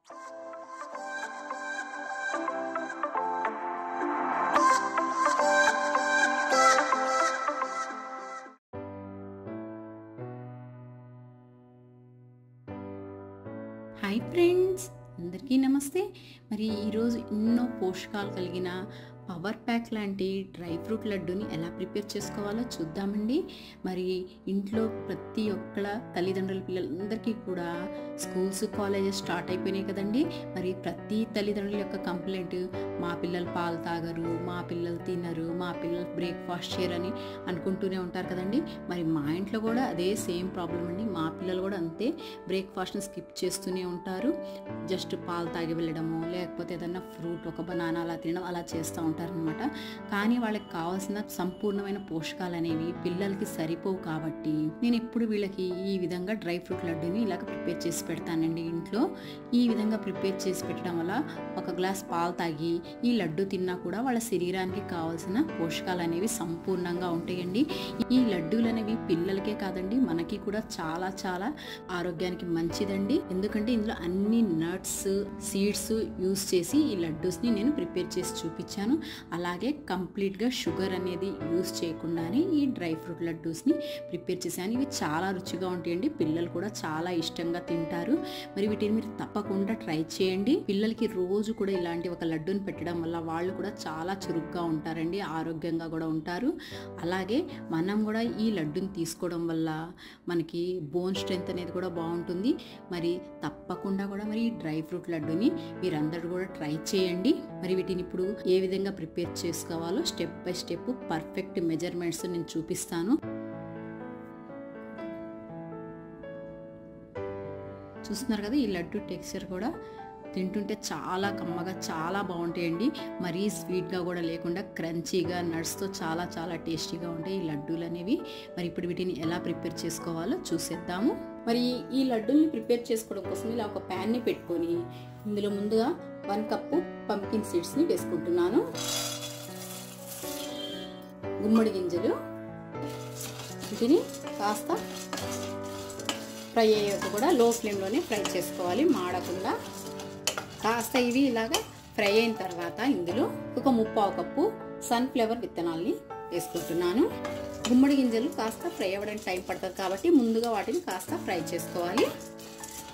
Hi friends, అందరికీ నమస్తే. మరి ఈరోజు ఎన్నో పోషకాలు కలిగిన పవర్ ప్యాక్ లాంటి డ్రై ఫ్రూట్ లడ్డూని ఎలా ప్రిపేర్ చేసుకోవాలో చూద్దామండి. మరి ఇంట్లో ప్రతి ఒక్కళ్ళ తల్లిదండ్రుల పిల్లలందరికీ కూడా స్కూల్స్ కాలేజెస్ స్టార్ట్ అయిపోయినాయి కదండి. మరి ప్రతి తల్లిదండ్రుల యొక్క కంప్లైంట్, మా పిల్లలు పాలు తాగరు, మా పిల్లలు తినరు, మా పిల్లలు బ్రేక్ఫాస్ట్ చేయరని అనుకుంటూనే ఉంటారు కదండి. మరి మా ఇంట్లో కూడా అదే సేమ్ ప్రాబ్లం అండి. మా పిల్లలు కూడా అంతే, బ్రేక్ఫాస్ట్ని స్కిప్ చేస్తూనే ఉంటారు. జస్ట్ పాలు తాగి వెళ్ళడము, లేకపోతే ఏదన్నా ఫ్రూట్, ఒక బనానా అలా తినడం అలా చేస్తూ ఉంటారనమాట. కానీ వాళ్ళకి కావాల్సిన సంపూర్ణమైన పోషకాలు అనేవి పిల్లలకి సరిపోవు. కాబట్టి నేను ఎప్పుడు వీళ్ళకి ఈ విధంగా డ్రై ఫ్రూట్ లడ్డూని ఇలాగ ప్రిపేర్ చేసి పెడతానండి ఇంట్లో. ఈ విధంగా ప్రిపేర్ చేసి పెట్టడం వల్ల ఒక గ్లాస్ పాలు తాగి ఈ లడ్డు తిన్నా కూడా వాళ్ళ శరీరానికి కావాల్సిన పోషకాలు అనేవి సంపూర్ణంగా ఉంటాయండి. ఈ లడ్డూలు అనేవి పిల్లలకే కాదండి, మనకి కూడా చాలా చాలా ఆరోగ్యానికి మంచిదండి. ఎందుకంటే ఇందులో అన్ని నట్స్, సీడ్స్ యూస్ చేసి ఈ లడ్డూస్ని నేను ప్రిపేర్ చేసి చూపించాను. అలాగే కంప్లీట్గా షుగర్ అనేది యూస్ చేయకుండానే ఈ డ్రై ఫ్రూట్ లడ్డూస్ని ప్రిపేర్ చేశాను. ఇవి చాలా రుచిగా ఉంటాయండి, పిల్లలు కూడా చాలా ఇష్టంగా తింటారు. మరి వీటిని మీరు తప్పకుండా ట్రై చేయండి. పిల్లలకి రోజు కూడా ఇలాంటి ఒక లడ్డూని పెట్టడం వల్ల వాళ్ళు కూడా చాలా చురుగ్గా ఉంటారండి, ఆరోగ్యంగా కూడా ఉంటారు. అలాగే మనం కూడా ఈ లడ్డూని తీసుకోవడం వల్ల మనకి బోన్ స్ట్రెంత్ అనేది కూడా బాగుంటుంది. మరి తప్పకుండా కూడా మరి ఈ డ్రై ఫ్రూట్ లడ్డూని మీరందరూ కూడా ట్రై చేయండి. మరి వీటిని ఇప్పుడు ఏ విధంగా ప్రిపేర్ చేసుకోవాలో step by step perfect measurements నేను చూపిస్తాను. చూస్తున్నారు కదా, ఈ లడ్డు టెక్స్చర్ కూడా తింటుంటే చాలా కమ్మగా చాలా బాగుంటాయండి. మరీ స్వీట్గా కూడా లేకుండా క్రంచీగా, నట్స్తో చాలా చాలా టేస్టీగా ఉంటాయి ఈ లడ్డూలు అనేవి. మరి ఇప్పుడు వీటిని ఎలా ప్రిపేర్ చేసుకోవాలో చూసేద్దాము. మరి ఈ లడ్డూల్ని ప్రిపేర్ చేసుకోవడం కోసం ఇలా ఒక ప్యాన్ని పెట్టుకొని ఇందులో ముందుగా 1 కప్పు పంకిన్ సీడ్స్ని వేసుకుంటున్నాను. గుమ్మడి గింజలు, వీటిని కాస్త ఫ్రై అయ్యాక కూడా లో ఫ్లేమ్లోనే ఫ్రై చేసుకోవాలి, మాడకుండా. కాస్త ఇవి ఇలాగా ఫ్రై అయిన తర్వాత ఇందులో ఒక 1/4 కప్పు సన్ఫ్లవర్ విత్తనాల్ని వేసుకుంటున్నాను. గుమ్మడి గింజలు కాస్త ఫ్రై అవ్వడానికి టైం పడుతుంది కాబట్టి ముందుగా వాటిని కాస్త ఫ్రై చేసుకోవాలి.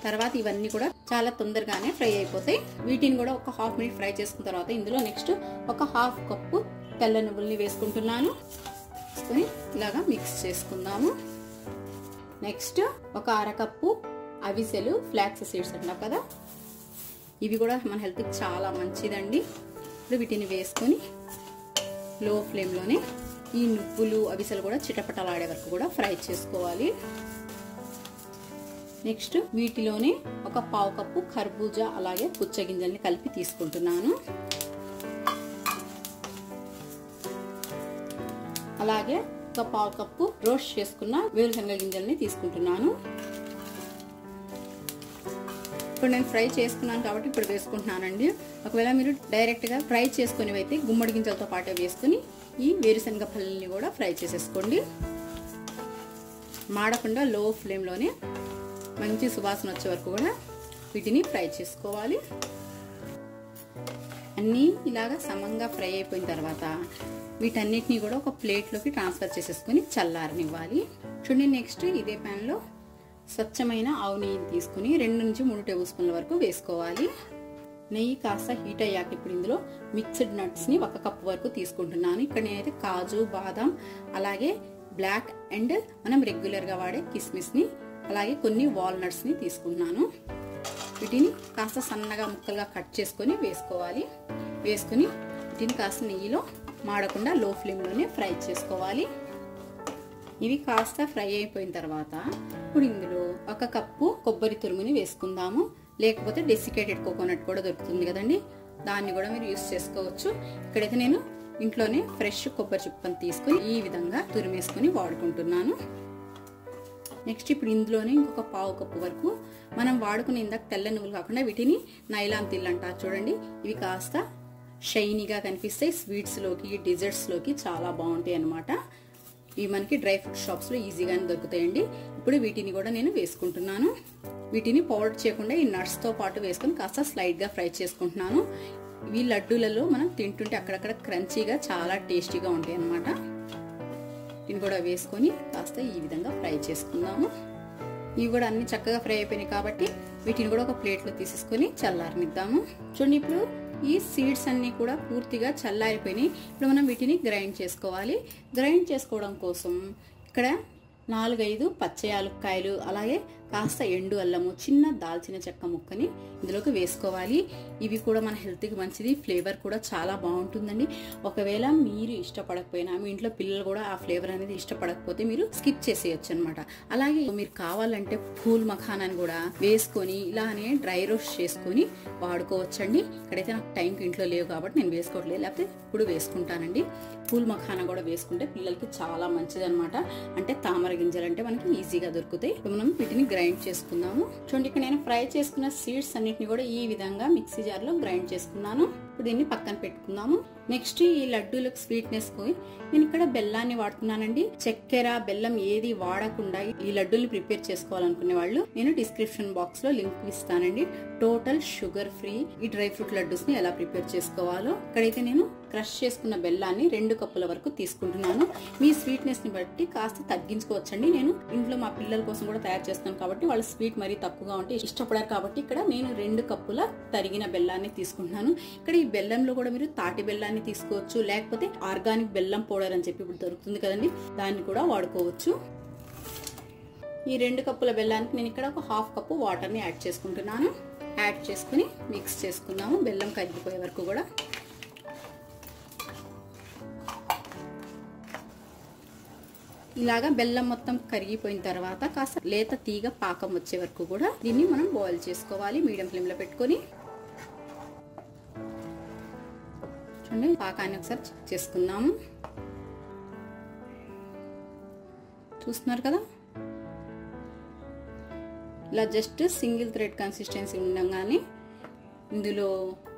తర్వాత ఇవన్నీ కూడా చాలా తొందరగానే ఫ్రై అయిపోతాయి. వీటిని కూడా ఒక 1/2 మినిట్ ఫ్రై చేసుకున్న తర్వాత ఇందులో నెక్స్ట్ ఒక 1/2 కప్పు తెల్ల నువ్వుల్ని వేసుకుంటున్నాను. ఇలాగా మిక్స్ చేసుకుందాము. నెక్స్ట్ ఒక 1/2 కప్పు అవిసెలు, ఫ్లాక్స్ సీడ్స్ అంటాం కదా, ఇవి కూడా మన హెల్త్కి చాలా మంచిదండి. ఇప్పుడు వీటిని వేసుకొని లో ఫ్లేమ్లోనే ఈ నువ్వులు, అవిసెలు కూడా చిటపటలాడే వరకు కూడా ఫ్రై చేసుకోవాలి. నెక్స్ట్ వీటిలోనే ఒక 1/4 కప్పు కర్బూజా అలాగే పుచ్చగింజల్ని కలిపి తీసుకుంటున్నాను. అలాగే ఒక 1/4 కప్పు రోస్ట్ చేసుకున్న వేరుశనగ గింజల్ని తీసుకుంటున్నాను. ఇప్పుడు నేను ఫ్రై చేసుకున్నాను కాబట్టి ఇప్పుడు వేసుకుంటున్నానండి. ఒకవేళ మీరు డైరెక్ట్గా ఫ్రై చేసుకునేవి అయితే గుమ్మడి గింజలతో పాటే వేసుకుని ఈ వేరుశనగ పల్లిని కూడా ఫ్రై చేసేసుకోండి. మాడకుండా లో ఫ్లేమ్లోనే మంచి సువాసన వచ్చే వరకు కూడా వీటిని ఫ్రై చేసుకోవాలి. అన్నీ ఇలాగా సమంగా ఫ్రై అయిపోయిన తర్వాత వీటన్నిటిని కూడా ఒక ప్లేట్లోకి ట్రాన్స్ఫర్ చేసేసుకొని చల్లారనివ్వాలి. చూడండి, నెక్స్ట్ ఇదే ప్యాన్లో స్వచ్ఛమైన ఆవు నెయ్యిని తీసుకుని 2 నుంచి 3 టేబుల్ స్పూన్ల వరకు వేసుకోవాలి. నెయ్యి కాస్త హీట్ అయ్యాక ఇప్పుడు ఇందులో మిక్స్డ్ నట్స్ని 1 కప్ వరకు తీసుకుంటున్నాను. ఇక్కడ నేనైతే కాజు, బాదం, అలాగే బ్లాక్ అండ్ మనం రెగ్యులర్గా వాడే కిస్మిస్ని, అలాగే కొన్ని వాల్నట్స్ని తీసుకున్నాను. వీటిని కాస్త సన్నగా ముక్కలుగా కట్ చేసుకొని వేసుకోవాలి. వేసుకుని వీటిని కాస్త నెయ్యిలో మాడకుండా లో ఫ్లేమ్లోనే ఫ్రై చేసుకోవాలి. ఇవి కాస్త ఫ్రై అయిపోయిన తర్వాత ఇప్పుడు ఇందులో 1 కప్పు కొబ్బరి తురుముని వేసుకుందాము. లేకపోతే డెసికేటెడ్ కోకోనట్ కూడా దొరుకుతుంది కదండి, దాన్ని కూడా మీరు యూస్ చేసుకోవచ్చు. ఇక్కడైతే నేను ఇంట్లోనే ఫ్రెష్ కొబ్బరి చిప్పని తీసుకొని ఈ విధంగా తురిమేసుకొని వాడుకుంటున్నాను. నెక్స్ట్ ఇప్పుడు ఇందులోనే ఇంకొక 1/4 కప్పు వరకు మనం వాడుకునే ఇందాక తెల్ల నువ్వులు కాకుండా వీటిని నైలాన్ తిల్లు అంటారు చూడండి, ఇవి కాస్త షైనీగా కనిపిస్తాయి. స్వీట్స్లోకి, డిజర్ట్స్లోకి చాలా బాగుంటాయి అన్నమాట. ఇవి మనకి డ్రై ఫ్రూట్ షాప్స్లో ఈజీగానే దొరుకుతాయండి. ఇప్పుడు వీటిని కూడా నేను వేసుకుంటున్నాను. వీటిని పౌడర్ చేయకుండా ఈ నట్స్తో పాటు వేసుకొని కాస్త స్లైడ్గా ఫ్రై చేసుకుంటున్నాను. ఇవి లడ్డూలలో మనం తింటుంటే అక్కడక్కడ క్రంచీగా చాలా టేస్టీగా ఉంటాయి అన్నమాట. వీటిని కూడా వేసుకొని కాస్త ఈ విధంగా ఫ్రై చేసుకుందాము. ఇవి కూడా అన్ని చక్కగా ఫ్రై అయిపోయినాయి కాబట్టి వీటిని కూడా ఒక ప్లేట్లో తీసేసుకొని చల్లారనిద్దాము. చూడండి, ఇప్పుడు ఈ సీడ్స్ అన్నీ కూడా పూర్తిగా చల్లారిపోయినాయి. ఇప్పుడు మనం వీటిని గ్రైండ్ చేసుకోవాలి. గ్రైండ్ చేసుకోవడం కోసం ఇక్కడ 4-5 పచ్చ యాలక్కాయలు, అలాగే కాస్త ఎండు అల్లము, చిన్న దాల్చిన చెక్క ముక్కని ఇందులోకి వేసుకోవాలి. ఇవి కూడా మన హెల్త్కి మంచిది, ఫ్లేవర్ కూడా చాలా బాగుంటుందండి. ఒకవేళ మీరు ఇష్టపడకపోయినా, మీ ఇంట్లో పిల్లలు కూడా ఆ ఫ్లేవర్ అనేది ఇష్టపడకపోతే మీరు స్కిప్ చేసేయచ్చు అనమాట. అలాగే మీరు కావాలంటే ఫూల్ మఖానాన్ని కూడా వేసుకొని ఇలానే డ్రై రోస్ట్ చేసుకొని వాడుకోవచ్చండి. ఇక్కడైతే నాకు టైంకి ఇంట్లో లేవు కాబట్టి నేను వేసుకోవట్లేదు, లేకపోతే ఇప్పుడు వేసుకుంటానండి. ఫూల్ మఖానా కూడా వేసుకుంటే పిల్లలకి చాలా మంచిది అనమాట. అంటే తామర గింజలు అంటే మనకి ఈజీగా దొరుకుతాయి. మనం వీటిని గ్రైండ్ చేసుకుందాము. చూడండి, ఇక్కడ నేను ఫ్రై చేసుకున్న సీడ్స్ అన్నిటిని కూడా ఈ విధంగా మిక్సీ జార్ లో గ్రైండ్ చేసుకున్నాను. ఇప్పుడు దీన్ని పక్కన పెట్టుకుందాము. నెక్స్ట్ ఈ లడ్డూలకు స్వీట్నెస్ కి నేను ఇక్కడ బెల్లాన్ని వాడుతున్నానండి. చక్కెర, బెల్లం ఏది వాడకుండా ఈ లడ్డూల్ని ప్రిపేర్ చేసుకోవాలనుకునే వాళ్ళు నేను డిస్క్రిప్షన్ బాక్స్ లో లింక్ ఇస్తానండి. టోటల్ షుగర్ ఫ్రీ ఈ డ్రై ఫ్రూట్ లడ్డూస్ ని ఎలా ప్రిపేర్ చేసుకోవాలో. ఇక్కడైతే నేను క్రష్ చేసుకున్న బెల్లాన్ని 2 కప్పుల వరకు తీసుకుంటున్నాను. మీ స్వీట్నెస్ ని బట్టి కాస్త తగ్గించుకోవచ్చండి. నేను ఇంట్లో మా పిల్లల కోసం కూడా తయారు చేస్తాను కాబట్టి వాళ్ళు స్వీట్ మరీ తక్కువగా ఉంటే ఇష్టపడారు కాబట్టి ఇక్కడ నేను 2 కప్పుల తరిగిన బెల్లాన్ని తీసుకుంటున్నాను. ఇక్కడ ఈ బెల్లంలో కూడా మీరు తాటి బెల్లాన్ని తీసుకోవచ్చు, లేకపోతే ఆర్గానిక్ బెల్లం పౌడర్ అని చెప్పి ఇప్పుడు దొరుకుతుంది కదండి, దాన్ని కూడా వాడుకోవచ్చు. ఈ 2 కప్పుల బెల్లానికి నేను ఇక్కడ ఒక 1/2 కప్పు వాటర్ ని యాడ్ చేసుకుంటున్నాను. యాడ్ చేసుకుని మిక్స్ చేసుకుందాము బెల్లం కరిగిపోయే వరకు కూడా. ఇలాగా బెల్లం మొత్తం కరిగిపోయిన తర్వాత కాస్త లేత తీగ పాకం వచ్చే వరకు కూడా దీన్ని మనం బాయిల్ చేసుకోవాలి మీడియం ఫ్లేమ్ లో పెట్టుకొని. చూడండి, పాకాన్ని ఒకసారి చెక్ చేసుకుందాము. చూస్తున్నారు కదా, ఇలా జస్ట్ సింగిల్ థ్రెడ్ కన్సిస్టెన్సీ ఉండగానే ఇందులో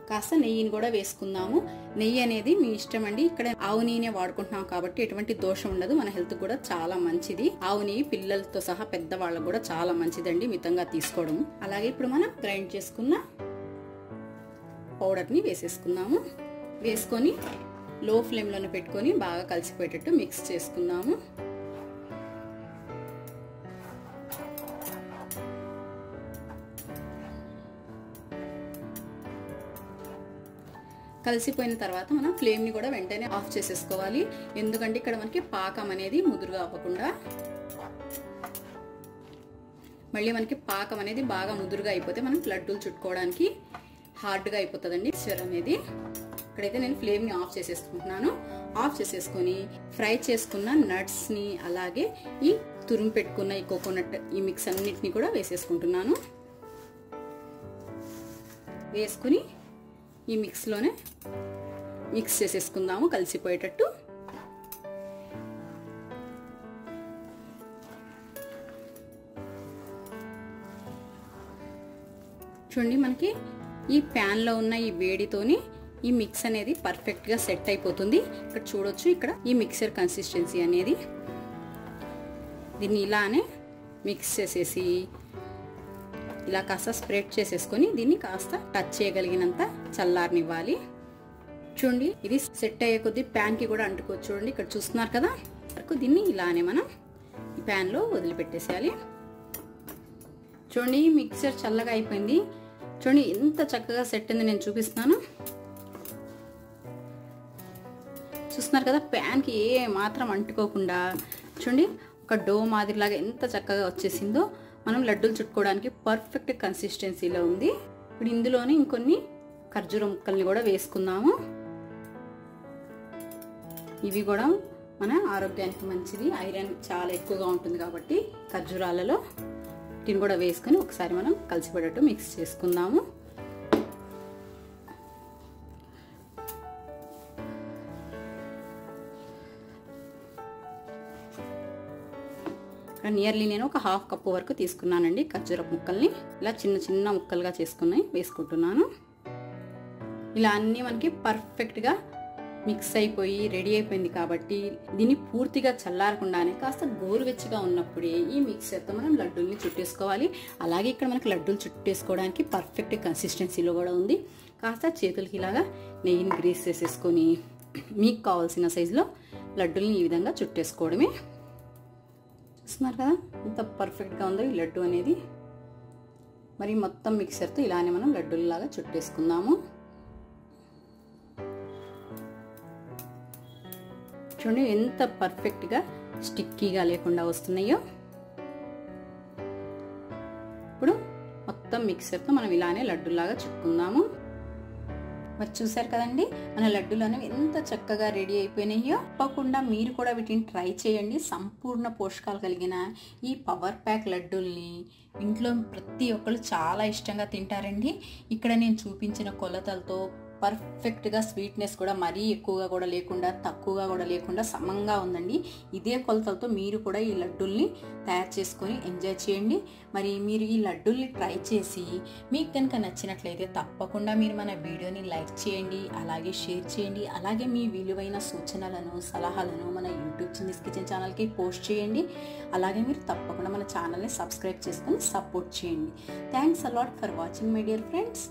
కాస్త నెయ్యిని కూడా వేసుకుందాము. నెయ్యి అనేది మీ ఇష్టం అండి. ఇక్కడ ఆవు నెయ్యినే వాడుకుంటున్నాం కాబట్టి ఎటువంటి దోషం ఉండదు, మన హెల్త్ కూడా చాలా మంచిది. ఆవు నెయ్యి పిల్లలతో సహా పెద్ద వాళ్ళకు కూడా చాలా మంచిదండి మితంగా తీసుకోవడం. అలాగే ఇప్పుడు మనం గ్రైండ్ చేసుకున్న పౌడర్ ని వేసేసుకుందాము. వేసుకొని లో ఫ్లేమ్ లోనే పెట్టుకొని బాగా కలిసిపోయేటట్టు మిక్స్ చేసుకుందాము. కలిసిపోయిన తర్వాత మనం ఫ్లేమ్ ని కూడా వెంటనే ఆఫ్ చేసేసుకోవాలి. ఎందుకంటే ఇక్కడ మనకి పాకం అనేది ముదురుగా అవ్వకుండా, మళ్ళీ మనకి పాకం అనేది బాగా ముదురుగా అయిపోతే మనం లడ్డూలు చుట్టుకోవడానికి హార్డ్గా అయిపోతుందండి మిక్స్చర్ అనేది. ఇక్కడైతే నేను ఫ్లేమ్ ని ఆఫ్ చేసేసుకుంటున్నాను. ఆఫ్ చేసేసుకొని ఫ్రై చేసుకున్న నట్స్ ని, అలాగే ఈ తురుము పెట్టుకున్న ఈ కోకోనట్, ఈ మిక్స్ అన్నిటిని కూడా వేసేసుకుంటున్నాను. వేసుకుని ఈ మిక్స్లోనే మిక్స్ చేసేసుకుందాము కలిసిపోయేటట్టు. చూడండి, మనకి ఈ ప్యాన్లో ఉన్న ఈ వేడితోని ఈ మిక్స్ అనేది పర్ఫెక్ట్గా సెట్ అయిపోతుంది. ఇక్కడ చూడొచ్చు, ఇక్కడ ఈ మిక్సర్ కన్సిస్టెన్సీ అనేది. దీన్ని ఇలానే మిక్స్ చేసేసి ఇలా కాస్త స్ప్రెడ్ చేసేసుకొని దీన్ని కాస్త టచ్ చేయగలిగినంత చల్లారనివ్వాలి. చూడండి, ఇది సెట్ అయ్యే కొద్దీ ప్యాన్ కి కూడా అంటుకోవచ్చు. చూడండి, ఇక్కడ చూస్తున్నారు కదా, దీన్ని ఇలానే మనం ఈ ప్యాన్ లో వదిలిపెట్టేసేయాలి. చూడండి, మిక్సర్ చల్లగా అయిపోయింది. చూడండి ఎంత చక్కగా సెట్ అయింది, నేను చూపిస్తున్నాను. చూస్తున్నారు కదా, ప్యాన్ కి ఏ మాత్రం అంటుకోకుండా చూడండి ఒక డో మాదిరిలాగా ఎంత చక్కగా వచ్చేసిందో. మనం లడ్డూలు చుట్టుకోవడానికి పర్ఫెక్ట్ కన్సిస్టెన్సీలో ఉంది. ఇప్పుడు ఇందులోనే ఇంకొన్ని ఖర్జూర ముక్కల్ని కూడా వేసుకుందాము. ఇవి కూడా మన ఆరోగ్యానికి మంచిది, ఐరన్ చాలా ఎక్కువగా ఉంటుంది కాబట్టి ఖర్జూరాలలో దీన్ని కూడా వేసుకొని ఒకసారి మనం కలిసిపడేట్టు మిక్స్ చేసుకుందాము. నియర్లీ నేను ఒక 1/2 కప్పు వరకు తీసుకున్నానండి ఖర్జూర ముక్కల్ని. ఇలా చిన్న చిన్న ముక్కలుగా చేసుకుని వేసుకుంటున్నాను. ఇలా అన్నీ మనకి పర్ఫెక్ట్గా మిక్స్ అయిపోయి రెడీ అయిపోయింది కాబట్టి దీన్ని పూర్తిగా చల్లారకుండానే కాస్త గోరువెచ్చగా ఉన్నప్పుడే ఈ మిక్సర్తో మనం లడ్డూల్ని చుట్టేసుకోవాలి. అలాగే ఇక్కడ మనకు లడ్డూలు చుట్టేసుకోవడానికి పర్ఫెక్ట్ కన్సిస్టెన్సీలో కూడా ఉంది. కాస్త చేతులకి ఇలాగా నెయ్యిని గ్రీస్ చేసేసుకొని మీకు కావాల్సిన సైజులో లడ్డూల్ని ఈ విధంగా చుట్టేసుకోవడమే. చూస్తున్నారు కదా ఎంత పర్ఫెక్ట్గా ఉందో ఈ లడ్డు అనేది. మరి మొత్తం మిక్సర్తో ఇలానే మనం లడ్డూలాగా చుట్టేసుకుందాము. చూడండి ఎంత పర్ఫెక్ట్గా స్టిక్కీగా లేకుండా వస్తున్నాయో. ఇప్పుడు మొత్తం మిక్సర్తో మనం ఇలానే లడ్డూలాగా చుట్టుకుందాము. మరి చూసారు కదండి మన లడ్డూలు అనేవి ఎంత చక్కగా రెడీ అయిపోయినాయో. తప్పకుండా మీరు కూడా వీటిని ట్రై చేయండి. సంపూర్ణ పోషకాలు కలిగిన ఈ పవర్ ప్యాక్ లడ్డూల్ని ఇంట్లో ప్రతి ఒక్కళ్ళు చాలా ఇష్టంగా తింటారండి. ఇక్కడ నేను చూపించిన కొలతలతో పర్ఫెక్ట్గా స్వీట్నెస్ కూడా మరీ ఎక్కువగా కూడా లేకుండా తక్కువగా కూడా లేకుండా సమంగా ఉందండి. ఇదే కొలతలతో మీరు కూడా ఈ లడ్డూల్ని తయారు చేసుకొని ఎంజాయ్ చేయండి. మరి మీరు ఈ లడ్డూల్ని ట్రై చేసి మీకు కనుక నచ్చినట్లయితే తప్పకుండా మీరు మన వీడియోని లైక్ చేయండి, అలాగే షేర్ చేయండి. అలాగే మీ విలువైన సూచనలను సలహాలను మన యూట్యూబ్ చిన్నీస్ కిచెన్ ఛానల్కి పోస్ట్ చేయండి. అలాగే మీరు తప్పకుండా మన ఛానల్ని సబ్స్క్రైబ్ చేసుకొని సపోర్ట్ చేయండి. Thanks a lot for watching my dear friends.